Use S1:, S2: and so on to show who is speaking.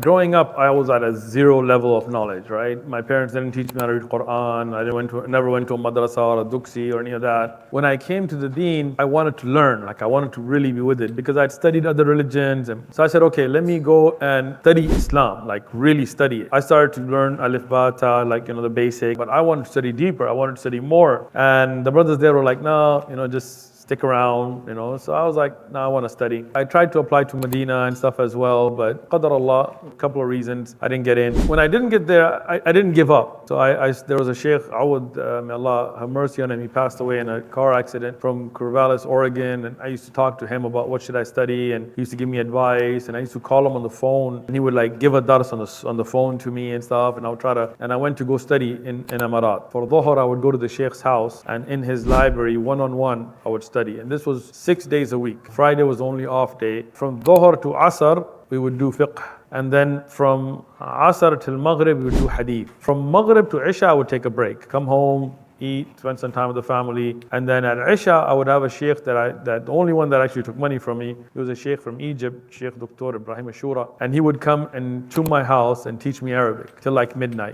S1: Growing up, I was at a zero level of knowledge, right? My parents didn't teach me how to read Quran. I never went to a Madarsa or a duksi or any of that. When I came to the deen, I wanted to learn. Like, I wanted to really be with it because I'd studied other religions. And so I said, okay, let me go and study Islam, like really study it. I started to learn alif, ba, ta, like, the basic, but I wanted to study deeper. I wanted to study more. And the brothers there were like, no, just stick around, So I was like, no, I want to study. I tried to apply to Medina and stuff as well, but Qadar Allah, a couple of reasons, I didn't get in. When I didn't get there, I didn't give up. So there was a Shaykh Uthman, may Allah have mercy on him. He passed away in a car accident from Corvallis, Oregon, and I used to talk to him about what should I study, and he used to give me advice, and I used to call him on the phone, and he would like give a dars on the phone to me and stuff, and I would and I went to go study in Emirat. For Dhuhr, I would go to the Shaykh's house, and in his library, one-on-one, I would study. And this was 6 days a week. Friday was the only off day. From Dhuhr to Asr, we would do fiqh. And then from Asr till Maghrib, we would do hadith. From Maghrib to Isha, I would take a break. Come home, eat, spend some time with the family. And then at Isha, I would have a sheikh that the only one that actually took money from me. He was a sheikh from Egypt, Shaykh Dr. Ibrahim Ashura. And he would come to my house and teach me Arabic till like midnight.